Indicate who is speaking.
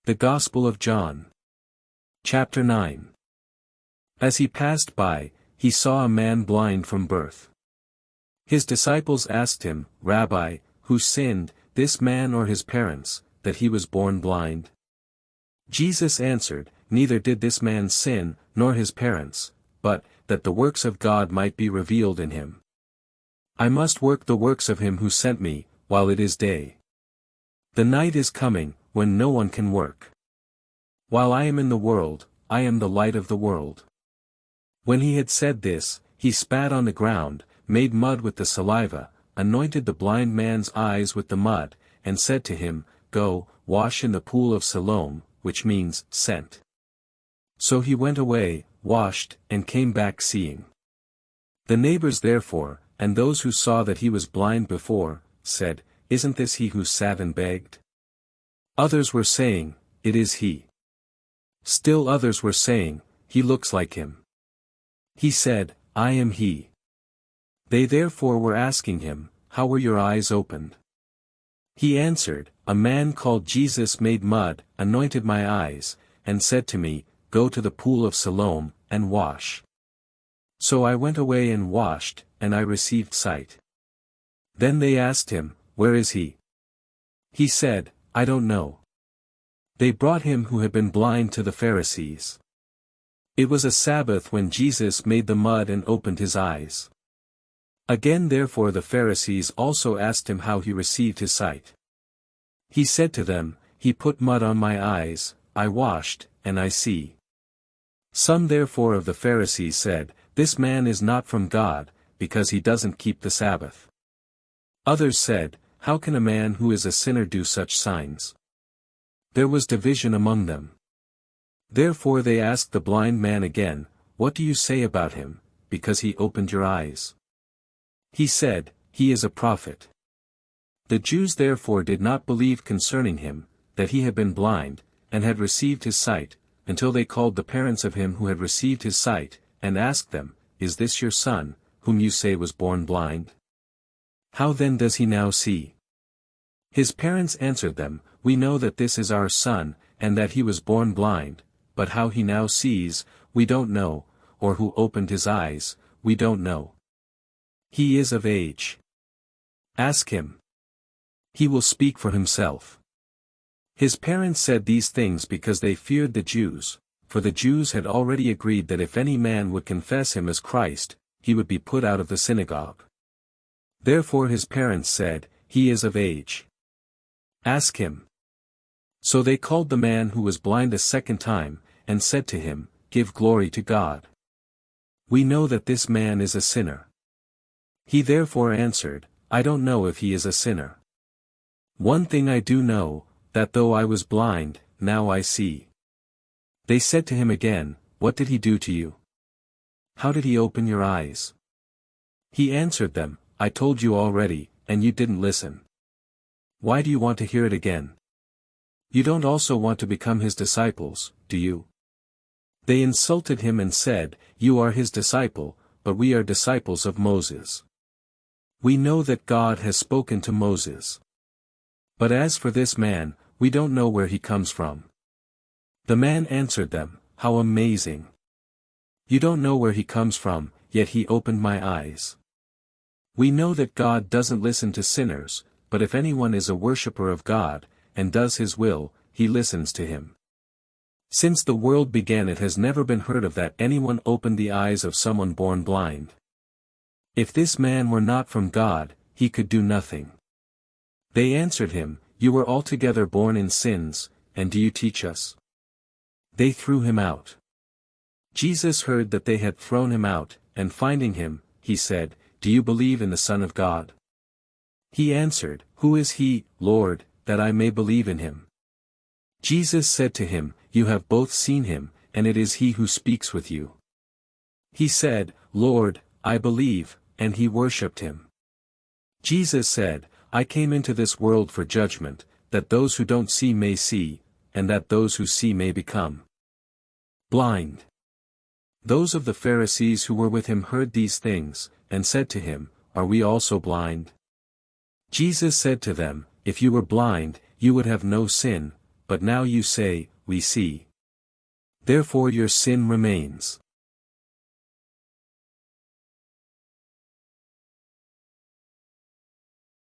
Speaker 1: The Gospel of John. Chapter 9. As he passed by, he saw a man blind from birth. His disciples asked him, "Rabbi, who sinned, this man or his parents, that he was born blind?" Jesus answered, "Neither did this man sin, nor his parents, but that the works of God might be revealed in him. I must work the works of him who sent me, while it is day. The night is coming, when no one can work. While I am in the world, I am the light of the world." When he had said this, he spat on the ground, made mud with the saliva, anointed the blind man's eyes with the mud, and said to him, "Go, wash in the pool of Siloam," which means, sent. So he went away, washed, and came back seeing. The neighbors therefore, and those who saw that he was blind before, said, "Isn't this he who sat and begged?" Others were saying, "It is he." Still others were saying, "He looks like him." He said, "I am he." They therefore were asking him, "How were your eyes opened?" He answered, "A man called Jesus made mud, anointed my eyes, and said to me, 'Go to the pool of Siloam, and wash.' So I went away and washed, and I received sight." Then they asked him, "Where is he?" He said, "I don't know." They brought him who had been blind to the Pharisees. It was a Sabbath when Jesus made the mud and opened his eyes. Again therefore the Pharisees also asked him how he received his sight. He said to them, "He put mud on my eyes, I washed, and I see." Some therefore of the Pharisees said, "This man is not from God, because he doesn't keep the Sabbath." Others said, "How can a man who is a sinner do such signs?" There was division among them. Therefore they asked the blind man again, "What do you say about him, because he opened your eyes?" He said, "He is a prophet." The Jews therefore did not believe concerning him, that he had been blind, and had received his sight, until they called the parents of him who had received his sight, and asked them, "Is this your son, whom you say was born blind? How then does he now see?" His parents answered them, "We know that this is our son, and that he was born blind, but how he now sees, we don't know, or who opened his eyes, we don't know. He is of age. Ask him. He will speak for himself." His parents said these things because they feared the Jews, for the Jews had already agreed that if any man would confess him as Christ, he would be put out of the synagogue. Therefore his parents said, "He is of age. Ask him." So they called the man who was blind a second time, and said to him, "Give glory to God. We know that this man is a sinner." He therefore answered, "I don't know if he is a sinner. One thing I do know, that though I was blind, now I see." They said to him again, "What did he do to you? How did he open your eyes?" He answered them, "I told you already, and you didn't listen. Why do you want to hear it again? You don't also want to become his disciples, do you?" They insulted him and said, "You are his disciple, but we are disciples of Moses. We know that God has spoken to Moses. But as for this man, we don't know where he comes from." The man answered them, "How amazing! You don't know where he comes from, yet he opened my eyes. We know that God doesn't listen to sinners, but if anyone is a worshipper of God, and does his will, he listens to him. Since the world began it has never been heard of that anyone opened the eyes of someone born blind. If this man were not from God, he could do nothing." They answered him, "You were altogether born in sins, and do you teach us?" They threw him out. Jesus heard that they had thrown him out, and finding him, he said, "Do you believe in the Son of God?" He answered, "Who is he, Lord, that I may believe in him?" Jesus said to him, "You have both seen him, and it is he who speaks with you." He said, "Lord, I believe," and he worshipped him. Jesus said, "I came into this world for judgment, that those who don't see may see, and that those who see may become blind." Those of the Pharisees who were with him heard these things, and said to him, "Are we also blind?" Jesus said to them, "If you were blind, you would have no sin, but now you say, we see. Therefore your sin remains.